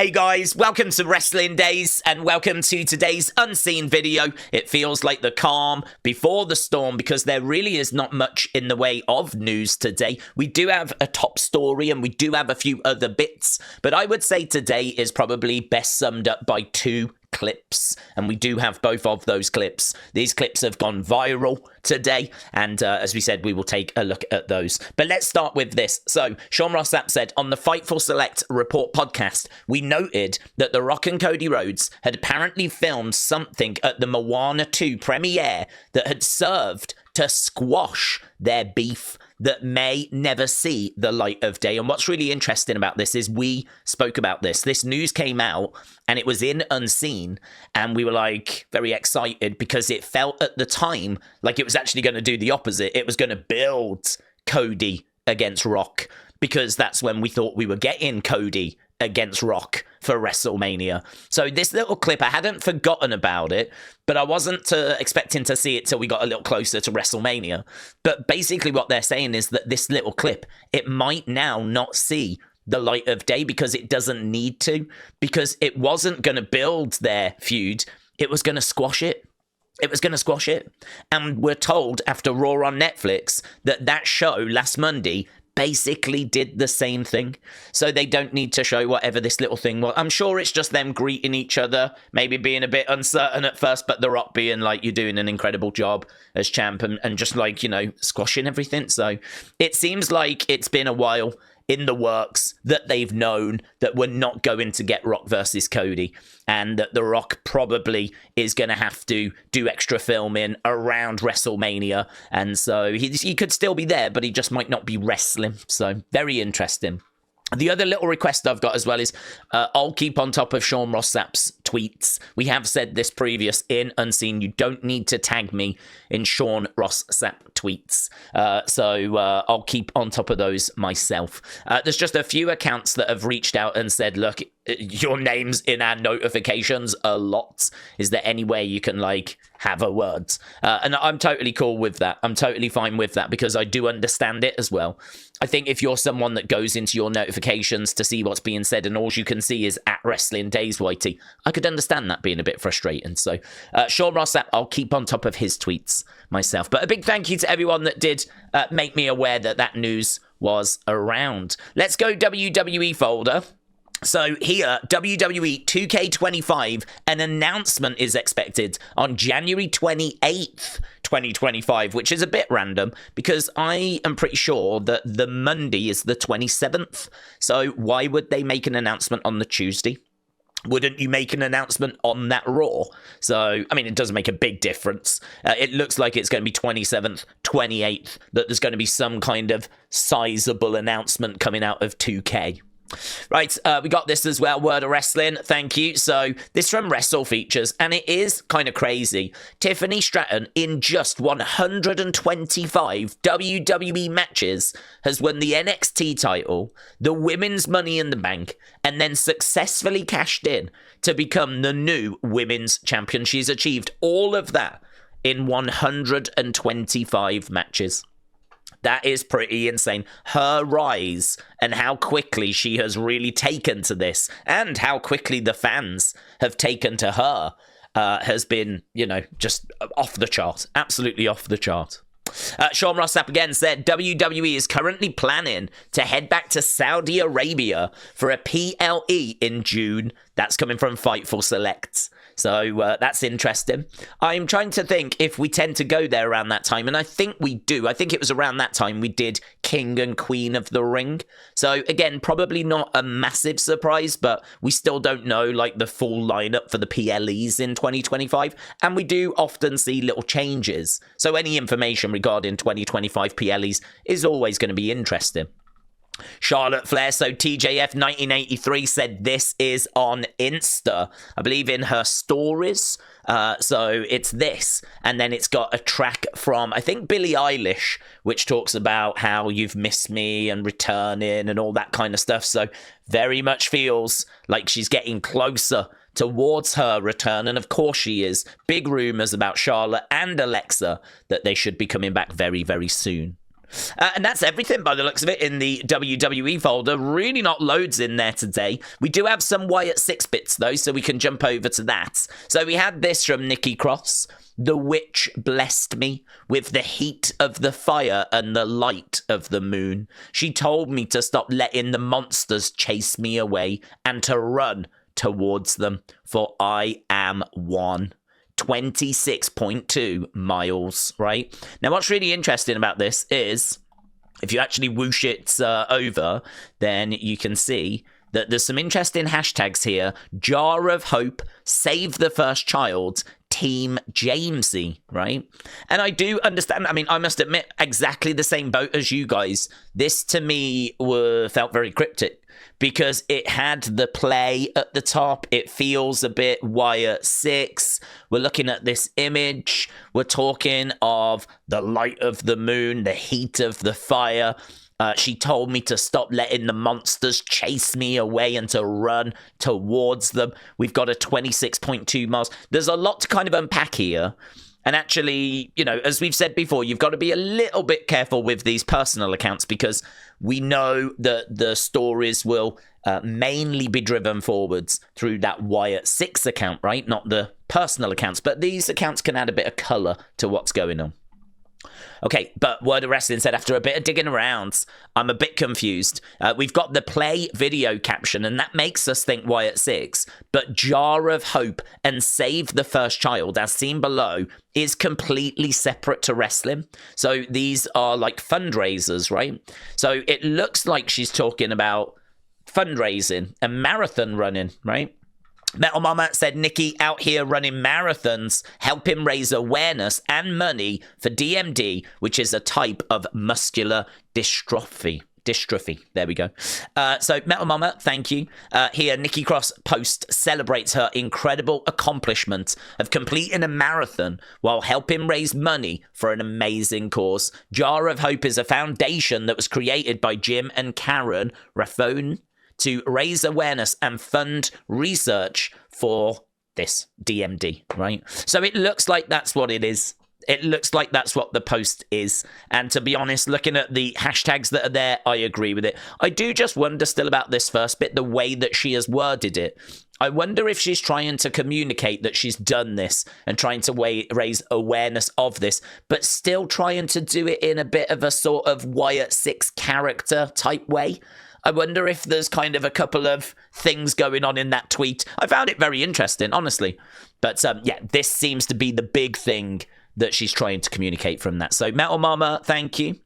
Hey guys, welcome to Wrestling Days and welcome to today's unseen video. It feels like the calm before the storm because there really is not much in the way of news today. We do have a top story and we do have a few other bits, but I would say today is probably best summed up by two clips, and we do have both of those clips. These clips have gone viral today, and as we said, we will take a look at those. But let's start with this. So, Sean Ross Sapp said, on the Fightful Select Report podcast, we noted that The Rock and Cody Rhodes had apparently filmed something at the Moana 2 premiere that had served to squash their beef that may never see the light of day. And what's really interesting about this is we spoke about this. This news came out and it was in Unseen, and we were like very excited because it felt at the time like it was actually going to do the opposite. It was going to build Cody against Rock, because that's when we thought we were getting Cody against Rock for WrestleMania. So this little clip, I hadn't forgotten about it, but I wasn't expecting to see it till we got a little closer to WrestleMania. But basically what they're saying is that this little clip, it might now not see the light of day because it doesn't need to, because it wasn't going to build their feud. It was going to squash it. It was going to squash it. And we're told after Raw on Netflix that that show last Monday basically did the same thing. So they don't need to show whatever this little thing was. I'm sure it's just them greeting each other, maybe being a bit uncertain at first, but The Rock being like, you're doing an incredible job as champ, and just like, you know, squashing everything. So it seems like it's been a while in the works, that they've known that we're not going to get Rock versus Cody, and that The Rock probably is going to have to do extra filming around WrestleMania, and so he could still be there, but he just might not be wrestling. So very interesting. The other little request I've got as well is I'll keep on top of Sean Ross Sapp's tweets. We have said this previous in Unseen. You don't need to tag me in Sean Ross Sapp tweets. So I'll keep on top of those myself. There's just a few accounts that have reached out and said, look, your name's in our notifications a lot. Is there any way you can, like, have a word? And I'm totally cool with that. I'm totally fine with that because I do understand it as well. I think if you're someone that goes into your notifications to see what's being said and all you can see is at Wrestling Days YT, I could understand that being a bit frustrating. So, Sean Ross Sapp, I'll keep on top of his tweets myself. But a big thank you to everyone that did make me aware that that news was around. Let's go WWE folder. So here, WWE 2K25, an announcement is expected on January 28th, 2025, which is a bit random because I am pretty sure that the Monday is the 27th. So why would they make an announcement on the Tuesday? Wouldn't you make an announcement on that Raw? So, I mean, it doesn't make a big difference. It looks like it's going to be 27th, 28th, that there's going to be some kind of sizable announcement coming out of 2K. Right, we got this as well, Word of Wrestling, thank you. So, this from Wrestle Features, and it is kind of crazy. Tiffany Stratton, in just 125 WWE matches, has won the NXT title, the Women's Money in the Bank, and then successfully cashed in to become the new Women's Champion. She's achieved all of that in 125 matches. That is pretty insane. Her rise and how quickly she has really taken to this, and how quickly the fans have taken to her, has been, you know, just off the chart. Absolutely off the chart. Sean Ross Sapp again said, WWE is currently planning to head back to Saudi Arabia for a PLE in June. That's coming from Fightful Select. So that's interesting. I'm trying to think if we tend to go there around that time, and I think we do. I think it was around that time we did King and Queen of the Ring. So again, probably not a massive surprise, but we still don't know like the full lineup for the PLEs in 2025, and we do often see little changes. So any information regarding 2025 PLEs is always going to be interesting. Charlotte Flair, so TJF 1983 said this is on Insta, I believe in her stories. So it's this, and then it's got a track from, I think, Billie Eilish, which talks about how you've missed me and returning and all that kind of stuff. So very much feels like she's getting closer towards her return, and of course she is. Big rumours about Charlotte and Alexa that they should be coming back very, very soon. And that's everything by the looks of it in the WWE folder. Really not loads in there today. We do have some WYATT 6 bits, though, so we can jump over to that. So we had this from Nikki Cross. The witch blessed me with the heat of the fire and the light of the moon. She told me to stop letting the monsters chase me away and to run towards them, for I am one. 26.2 miles, right? Now, what's really interesting about this is, if you actually whoosh it over, then you can see that there's some interesting hashtags here. Jar of Hope, Save the First Child, Team Jamesy, right? And I do understand, I mean, I must admit, exactly the same boat as you guys. This, to me, felt very cryptic, because it had the play at the top. It feels a bit WYATT 6. We're looking at this image. We're talking of the light of the moon, the heat of the fire. She told me to stop letting the monsters chase me away and to run towards them. We've got a 26.2 miles. There's a lot to kind of unpack here. And actually, you know, as we've said before, you've got to be a little bit careful with these personal accounts, because we know that the stories will mainly be driven forwards through that WYATT 6 account, right? Not the personal accounts. But these accounts can add a bit of colour to what's going on. Okay, but Word of Wrestling said, after a bit of digging around, I'm a bit confused. We've got the play video caption, and that makes us think WYATT 6, but Jar of Hope and Save the First Child, as seen below, is completely separate to wrestling. So these are like fundraisers, right? So it looks like she's talking about fundraising and marathon running, right? Metal Mama said, Nikki out here running marathons, helping raise awareness and money for DMD, which is a type of muscular dystrophy. There we go. So Metal Mama, thank you. Here, Nikki Cross post celebrates her incredible accomplishment of completing a marathon while helping raise money for an amazing cause. Jar of Hope is a foundation that was created by Jim and Karen Raffone to raise awareness and fund research for this DMD, right? So it looks like that's what it is. It looks like that's what the post is. And to be honest, looking at the hashtags that are there, I agree with it. I do just wonder still about this first bit, the way that she has worded it. I wonder if she's trying to communicate that she's done this and trying to raise awareness of this, but still trying to do it in a bit of a sort of WYATT 6 character type way. I wonder if there's kind of a couple of things going on in that tweet. I found it very interesting, honestly. But yeah, this seems to be the big thing that she's trying to communicate from that. So Metal Mama, thank you.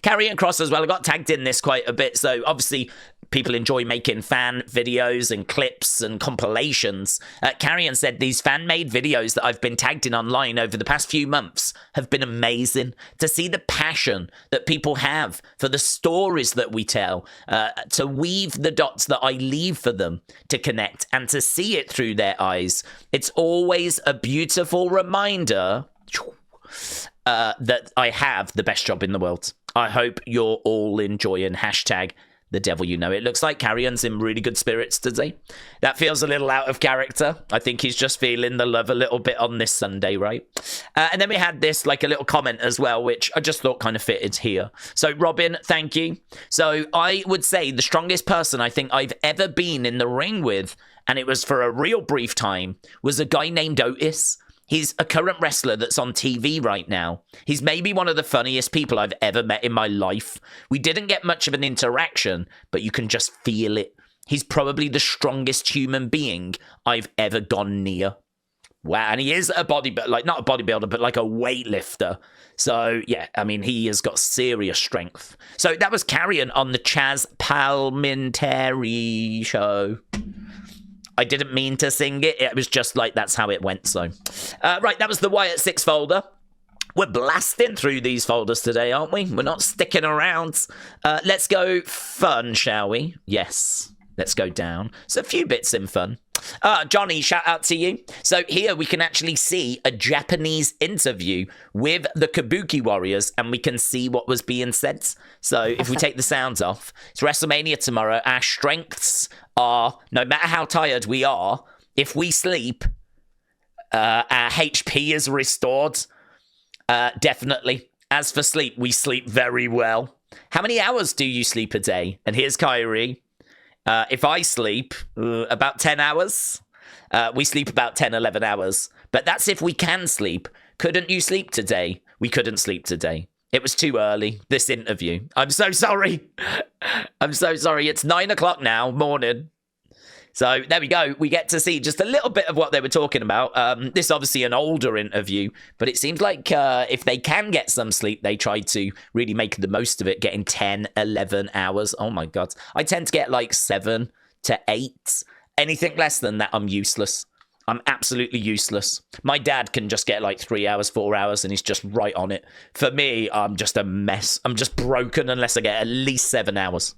Karrion Kross as well. I got tagged in this quite a bit. So obviously people enjoy making fan videos and clips and compilations. Karrion said these fan-made videos that I've been tagged in online over the past few months have been amazing. To see the passion that people have for the stories that we tell, to weave the dots that I leave for them to connect and to see it through their eyes. It's always a beautiful reminder that I have the best job in the world. I hope you're all enjoying hashtag the devil you know. It looks like Karrion's in really good spirits today. That feels a little out of character. I think he's just feeling the love a little bit on this Sunday, right? And then we had this, like a little comment as well, which I just thought kind of fitted here. So Robin, thank you. So I would say the strongest person I think I've ever been in the ring with, and it was for a real brief time, was a guy named Otis. He's a current wrestler that's on TV right now. He's maybe one of the funniest people I've ever met in my life. We didn't get much of an interaction, but you can just feel it. He's probably the strongest human being I've ever gone near. Wow, and he is a bodybuilder, like not a bodybuilder, but like a weightlifter. So, yeah, I mean, he has got serious strength. So that was Karrion on the Chaz Palminteri show. I didn't mean to sing it. It was just like, that's how it went. So, right, that was the WYATT 6 folder. We're blasting through these folders today, aren't we? We're not sticking around. Let's go fun, shall we? Yes, let's go down. So a few bits in fun. Johnny, shout out to you. So here we can actually see a Japanese interview with the Kubuki Warriors, and we can see what was being said. So if we take the sounds off, it's WrestleMania tomorrow. Our strengths are, no matter how tired we are, if we sleep, our HP is restored. Definitely. As for sleep, we sleep very well. How many hours do you sleep a day? And here's Kyrie. If I sleep, about 10 hours. We sleep about 10, 11 hours. But that's if we can sleep. Couldn't you sleep today? We couldn't sleep today. It was too early, this interview. I'm so sorry. I'm so sorry. It's 9 o'clock now, morning. So there we go. We get to see just a little bit of what they were talking about. This is obviously an older interview, but it seems like if they can get some sleep, they try to really make the most of it, getting 10, 11 hours. Oh my God. I tend to get like 7 to 8. Anything less than that, I'm useless. I'm absolutely useless. My dad can just get like 3 hours, 4 hours, and he's just right on it. For me, I'm just a mess. I'm just broken unless I get at least 7 hours.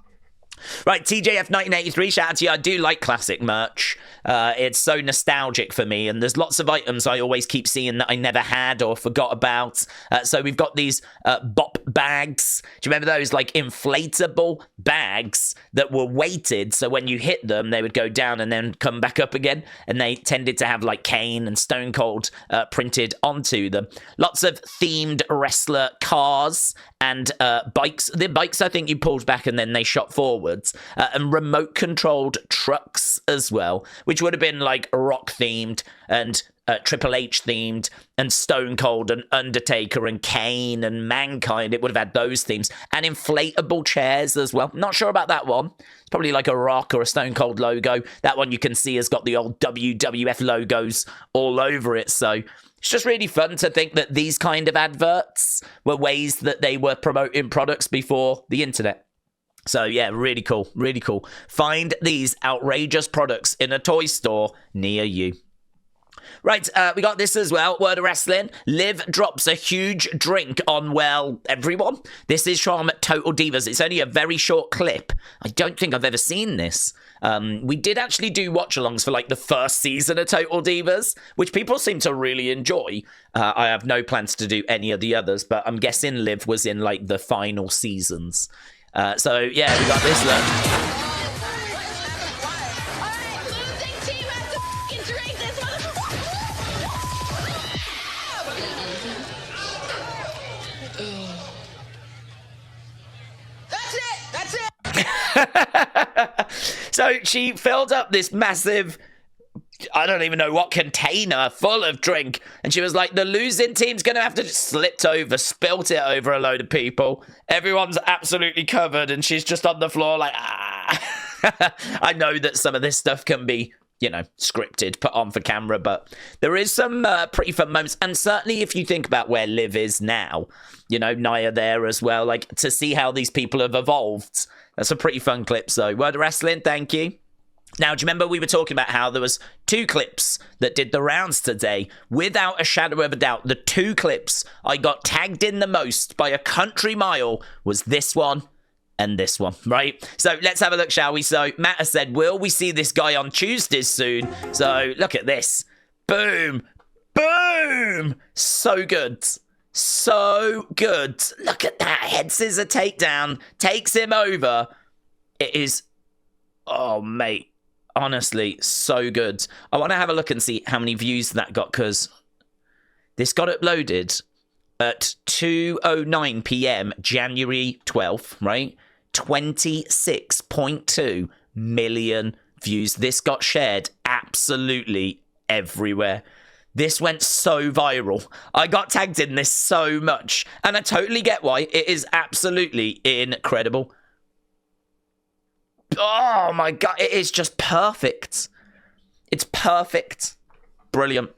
Right, TJF1983, shout out to you. I do like classic merch. It's so nostalgic for me, and there's lots of items I always keep seeing that I never had or forgot about. So we've got these bop bags. Do you remember those, like, inflatable bags that were weighted, so when you hit them, they would go down and then come back up again, and they tended to have, like, Kane and Stone Cold printed onto them. Lots of themed wrestler cars and bikes. The bikes, I think you pulled back and then they shot forwards. And remote controlled trucks as well, which would have been like Rock themed and Triple H themed and Stone Cold and Undertaker and Kane and Mankind. It would have had those themes and inflatable chairs as well. Not sure about that one. It's probably like a Rock or a Stone Cold logo. That one you can see has got the old WWF logos all over it. So it's just really fun to think that these kind of adverts were ways that they were promoting products before the internet. So yeah, really cool, really cool. Find these outrageous products in a toy store near you. Right, we got this as well. Word of Wrestling. Liv drops a huge drink on, well, everyone. This is from Total Divas. It's only a very short clip. I don't think I've ever seen this. We did actually do watch-alongs for like the first season of Total Divas, which people seem to really enjoy. I have no plans to do any of the others, but I'm guessing Liv was in like the final seasons. So yeah, we got this look. So she filled up this massive, I don't even know what container full of drink, and she was like, the losing team's gonna have to just slipped over, spilt it over a load of people. Everyone's absolutely covered, and she's just on the floor like, ah. I know that some of this stuff can be, you know, scripted, put on for camera, but there is some pretty fun moments. And certainly if you think about where Liv is now, you know, Nia there as well, like to see how these people have evolved. That's a pretty fun clip. So Word of Wrestling, thank you. Now, do you remember we were talking about how there was 2 clips that did the rounds today? Without a shadow of a doubt, the 2 clips I got tagged in the most by a country mile was this one and this one, right? So let's have a look, shall we? So Matt has said, will we see this guy on Tuesdays soon? So look at this. Boom. Boom. So good. So good. Look at that. Head scissor takedown. Takes him over. It is, oh, mate. Honestly, so good. I want to have a look and see how many views that got, because this got uploaded at 2:09 p.m. January 12th, right? 26.2 million views. This got shared absolutely everywhere. This went so viral. I got tagged in this so much, and I totally get why. It is absolutely incredible. Oh my God, it is just perfect. It's perfect. Brilliant.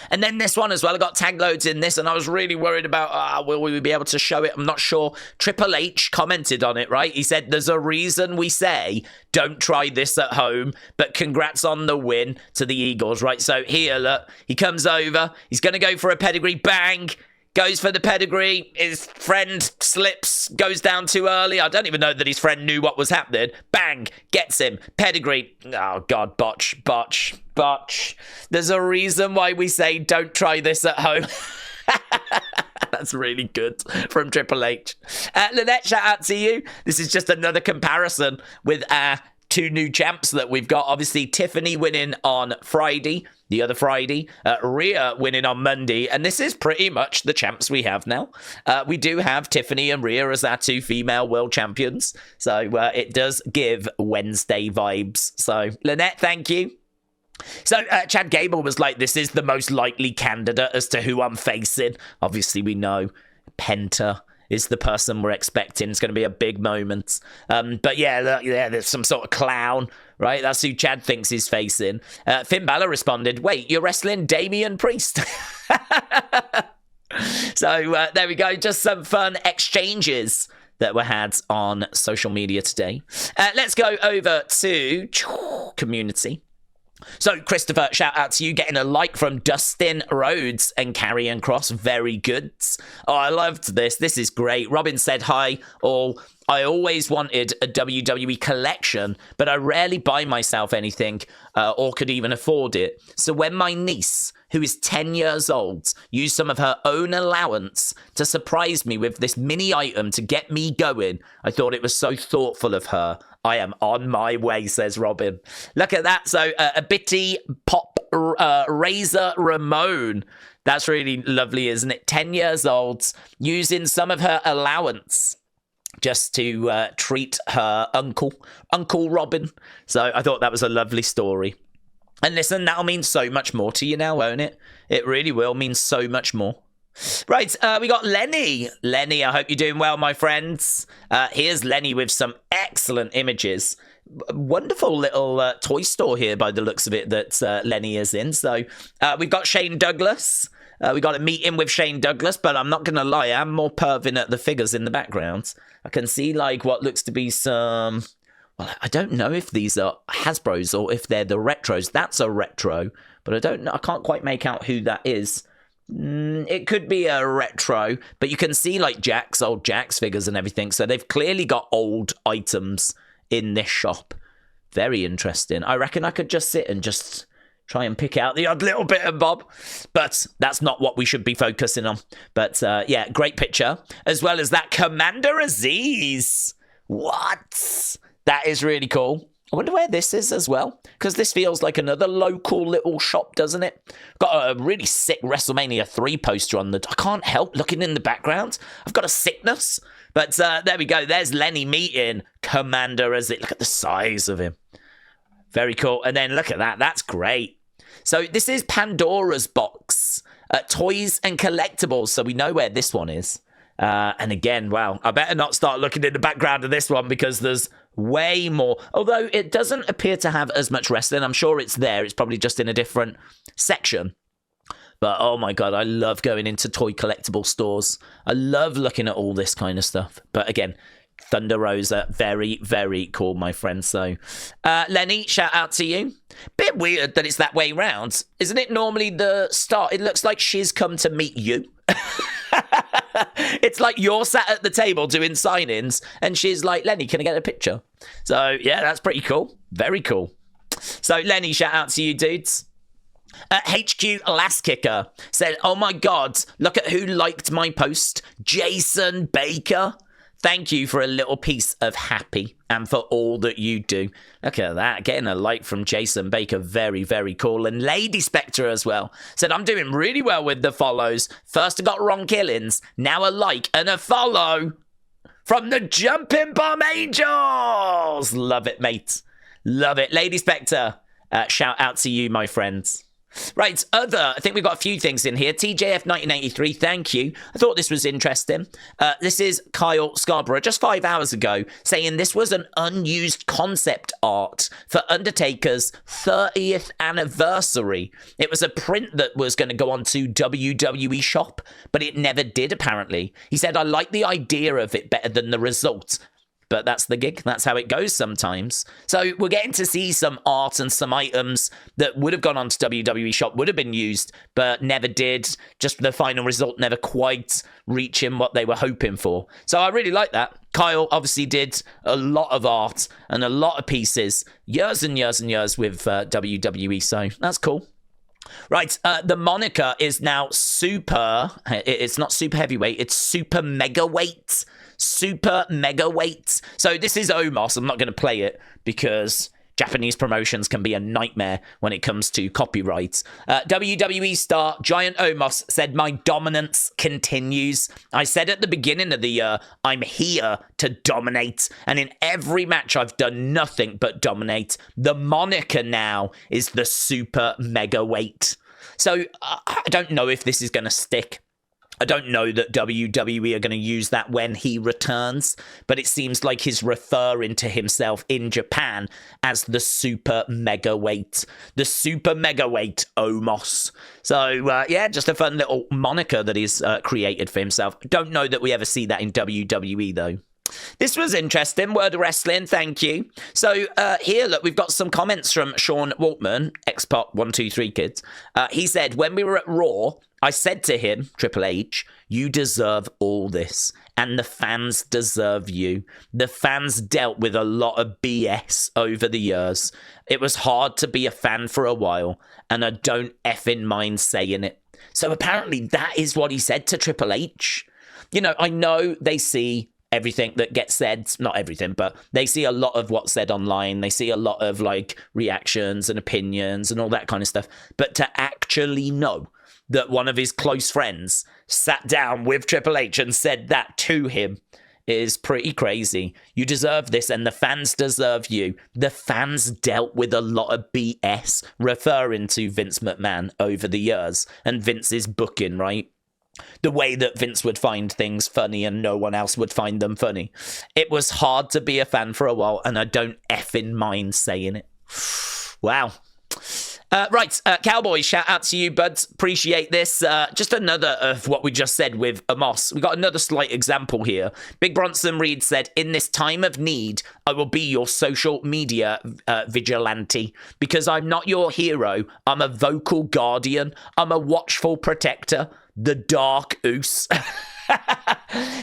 And then this one as well, I got tag loads in this, and I was really worried about, will we be able to show it? I'm not sure. Triple H commented on it, right? He said, there's a reason we say, don't try this at home, but congrats on the win to the Eagles, right? So here, look, he comes over, he's going to go for a pedigree, bang, goes for the pedigree, his friend slips, goes down too early. I don't even know that his friend knew what was happening. Bang, gets him, pedigree. Oh God, botch. There's a reason why we say don't try this at home. That's really good from Triple H. Lynette, shout out to you. This is just another comparison with our two new champs that we've got. Obviously, Tiffany winning on Friday, the other Friday. Rhea winning on Monday. And this is pretty much the champs we have now. We do have Tiffany and Rhea as our two female world champions. So it does give Wednesday vibes. So, Lynette, thank you. So Chad Gable was like, this is the most likely candidate as to who I'm facing. Obviously, we know Penta is the person we're expecting. It's going to be a big moment. But yeah, there's some sort of clown, right? That's who Chad thinks he's facing. Finn Balor responded, wait, you're wrestling Damian Priest? So there we go. Just some fun exchanges that were had on social media today. Let's go over to community. So, Christopher, shout out to you, getting a like from Dustin Rhodes and Karrion Kross. Very good. Oh, I loved this. This is great. Robin said, hi, all. I always wanted a WWE collection, but I rarely buy myself anything or could even afford it. So when my niece, who is 10 years old, used some of her own allowance to surprise me with this mini item to get me going, I thought it was so thoughtful of her. I am on my way, says Robin. Look at that. So a bitty pop Razor Ramon. That's really lovely, isn't it? 10 years old, using some of her allowance just to treat her Uncle Robin. So I thought that was a lovely story. And listen, that'll mean so much more to you now, won't it? It really will mean so much more. Right, we got Lenny. Lenny, I hope you're doing well, my friends. Here's Lenny with some excellent images. Wonderful little toy store here by the looks of it that Lenny is in. So we've got Shane Douglas. We got a meeting with Shane Douglas, but I'm not going to lie, I'm more perving at the figures in the background. I can see like what looks to be some... Well, I don't know if these are Hasbro's or if they're the retros. That's a retro, but I don't know. I can't quite make out who that is. It could be a retro, but you can see like old Jack's figures and everything. So they've clearly got old items in this shop. Very interesting. I reckon I could just sit and just try and pick out the odd little bit of Bob, but that's not what we should be focusing on. But yeah, great picture, as well as that Commander Aziz. What? That is really cool. I wonder where this is as well, because this feels like another local little shop, doesn't it? Got a really sick WrestleMania 3 poster on the... I can't help looking in the background. I've got a sickness. But there we go. There's Lenny meeting Commander Aziz. Look at the size of him. Very cool. And then look at that. That's great. So this is Pandora's box. Toys and collectibles. So we know where this one is. And again, wow, I better not start looking in the background of this one because there's way more. Although it doesn't appear to have as much wrestling. I'm sure it's there. It's probably just in a different section. But oh my God, I love going into toy collectible stores. I love looking at all this kind of stuff. But again, Thunder Rosa, very, very cool, my friend. So, Lenny, shout out to you. Bit weird that it's that way round. Isn't it normally the start? It looks like she's come to meet you. It's like you're sat at the table doing sign-ins, and she's like, Lenny, can I get a picture? So, yeah, that's pretty cool. Very cool. So, Lenny, shout out to you, dudes. HQ Last Kicker said, oh my God, look at who liked my post. Jason Baker. Thank you for a little piece of happy and for all that you do. Look at that. Getting a like from Jason Baker. Very, very cool. And Lady Spectre as well said, I'm doing really well with the follows. First I got Ron Killings. Now a like and a follow from the Jumping Bomb Angels. Love it, mate. Love it. Lady Spectre, shout out to you, my friends. Right, I think we've got a few things in here. TJF 1983, thank you. I thought this was interesting. This is Kyle Scarborough, just 5 hours ago, saying this was an unused concept art for Undertaker's 30th anniversary. It was a print that was going to go on to WWE Shop, but it never did, apparently. He said, I like the idea of it better than the result. But that's the gig. That's how it goes sometimes. So we're getting to see some art and some items that would have gone on to WWE Shop, would have been used, but never did. Just the final result never quite reaching what they were hoping for. So I really like that. Kyle obviously did a lot of art and a lot of pieces, years and years and years with WWE. So that's cool. Right, the moniker is now super. It's not super heavyweight. It's super mega weight. Super mega weight. So this is Omos. I'm not going to play it because Japanese promotions can be a nightmare when it comes to copyrights. WWE star Giant Omos said, "My dominance continues. I said at the beginning of the year, I'm here to dominate. And in every match, I've done nothing but dominate. The moniker now is the super mega weight." So I don't know if this is going to stick. I don't know that WWE are going to use that when he returns, but it seems like he's referring to himself in Japan as the super mega weight. The super mega weight Omos. So, yeah, just a fun little moniker that he's created for himself. Don't know that we ever see that in WWE, though. This was interesting. Word of Wrestling, thank you. So here, look, we've got some comments from Sean Waltman, X-Pac 123 Kids. He said, "When we were at Raw, I said to him, Triple H, you deserve all this, and the fans deserve you. The fans dealt with a lot of BS over the years. It was hard to be a fan for a while, and I don't effing mind saying it." So apparently that is what he said to Triple H. You know, I know they see everything that gets said, not everything, but they see a lot of what's said online. They see a lot of like reactions and opinions and all that kind of stuff. But to actually know that one of his close friends sat down with Triple H and said that to him is pretty crazy. You deserve this and the fans deserve you. The fans dealt with a lot of BS, referring to Vince McMahon over the years and Vince's booking, right? The way that Vince would find things funny and no one else would find them funny. It was hard to be a fan for a while, and I don't effing mind saying it. Wow. Right, Cowboy, shout out to you, buds. Appreciate this. Just another of what we just said with Omos. We got another slight example here. Big Bronson Reed said, "In this time of need, I will be your social media vigilante because I'm not your hero. I'm a vocal guardian. I'm a watchful protector. The Dark Oos."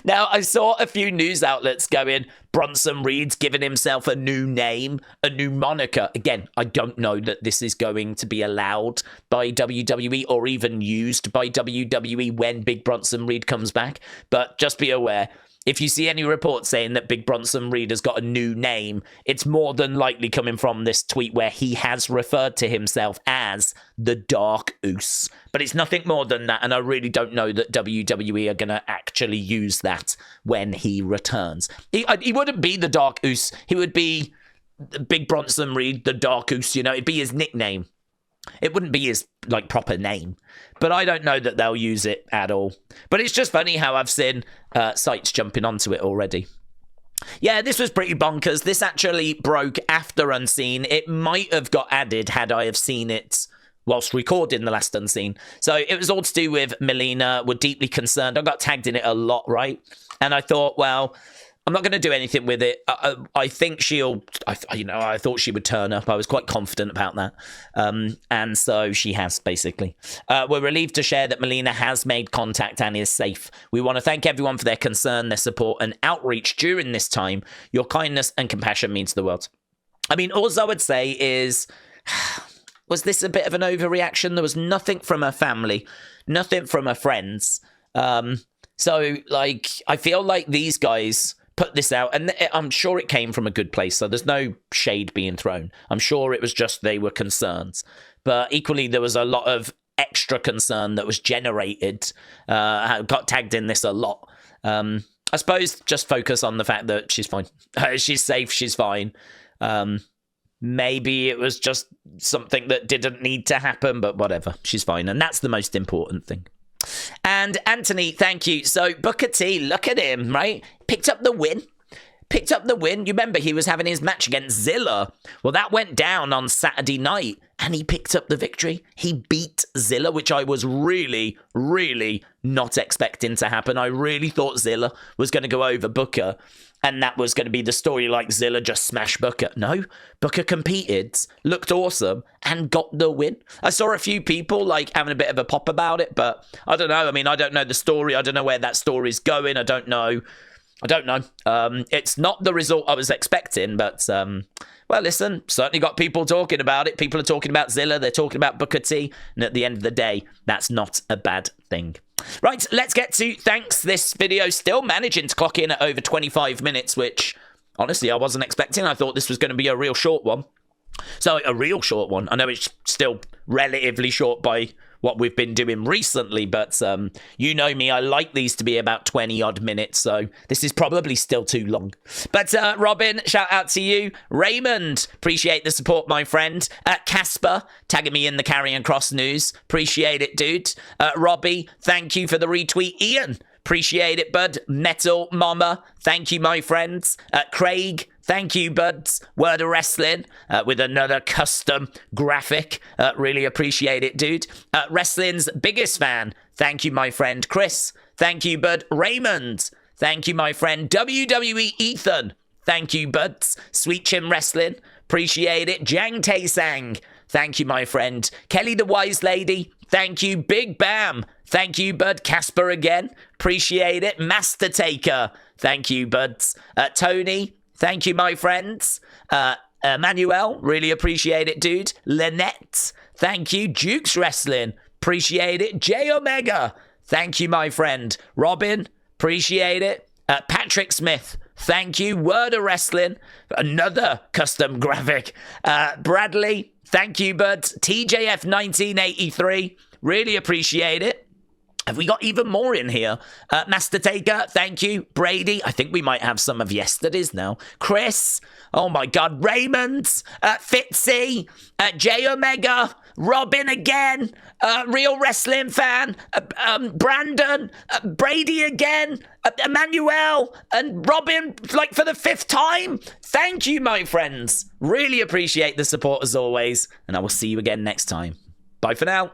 Now, I saw a few news outlets going, Bronson Reed's giving himself a new name, a new moniker. Again, I don't know that this is going to be allowed by WWE or even used by WWE when Big Bronson Reed comes back. But just be aware, if you see any reports saying that Big Bronson Reed has got a new name, it's more than likely coming from this tweet where he has referred to himself as the Dark Oos. But it's nothing more than that, and I really don't know that WWE are going to actually use that when he returns. He wouldn't be the Dark Oos. He would be Big Bronson Reed, the Dark Oos, you know, it'd be his nickname. It wouldn't be his, like, proper name. But I don't know that they'll use it at all. But it's just funny how I've seen sites jumping onto it already. Yeah, this was pretty bonkers. This actually broke after Unseen. It might have got added had I have seen it whilst recording the last Unseen. So it was all to do with Melina. We're deeply concerned. I got tagged in it a lot, right? And I thought, well, I'm not going to do anything with it. I think I thought she would turn up. I was quite confident about that. And so she has, basically. We're relieved to share that Melina has made contact and is safe. We want to thank everyone for their concern, their support, and outreach during this time. Your kindness and compassion means the world. I mean, all I would say is, was this a bit of an overreaction? There was nothing from her family, nothing from her friends. So, like, I feel like these guys put this out, and I'm sure it came from a good place, so there's no shade being thrown. I'm sure it was just they were concerned. But equally, there was a lot of extra concern that was generated. Got tagged in this a lot. I suppose just focus on the fact that she's fine. She's safe, she's fine. Maybe it was just something that didn't need to happen, but whatever. She's fine, and that's the most important thing. And Anthony, thank you. So Booker T, look at him, right? Picked up the win. You remember he was having his match against Zilla. Well, that went down on Saturday night, and he picked up the victory. He beat Zilla, which I was really, really not expecting to happen. I really thought Zilla was going to go over Booker, and that was going to be the story, like Zilla just smashed Booker. No, Booker competed, looked awesome, and got the win. I saw a few people like having a bit of a pop about it, but I don't know. I mean, I don't know the story. I don't know where that story's going. I don't know. It's not the result I was expecting, but well, listen, certainly got people talking about it. People are talking about Zilla. They're talking about Booker T. And at the end of the day, that's not a bad thing. Right, let's get to thanks. This video still managing to clock in at over 25 minutes, which, honestly, I wasn't expecting. I thought this was going to be a real short one. So, a real short one. I know it's still relatively short by what we've been doing recently, but you know me, I like these to be about 20-odd minutes, so this is probably still too long. But Robin, shout out to you. Raymond, appreciate the support, my friend. Casper, tagging me in the Karrion Kross news. Appreciate it, dude. Robbie, thank you for the retweet. Ian, appreciate it, bud. Metal Mama, thank you, my friends. Craig, thank you, buds. Word of Wrestling with another custom graphic. Really appreciate it, dude. Wrestling's biggest fan. Thank you, my friend. Chris, thank you, bud. Raymond, thank you, my friend. WWE Ethan, thank you, buds. Sweet Chin Wrestling, appreciate it. Jang Tae Sang, thank you, my friend. Kelly the Wise Lady, thank you. Big Bam, thank you, bud. Casper again, appreciate it. Master Taker, thank you, buds. Tony, thank you, my friends. Manuel, really appreciate it, dude. Lynette, thank you. Jukes Wrestling, appreciate it. J Omega, thank you, my friend. Robin, appreciate it. Patrick Smith, thank you. Word of Wrestling, another custom graphic. Bradley, thank you, bud. TJF 1983, really appreciate it. Have we got even more in here? Master Taker, thank you. Brady, I think we might have some of yesterday's now. Chris, oh my God. Raymond, Fitzy, J Omega, Robin again, Real Wrestling Fan, Brandon, Brady again, Emmanuel, and Robin, like for the 5th time. Thank you, my friends. Really appreciate the support as always, and I will see you again next time. Bye for now.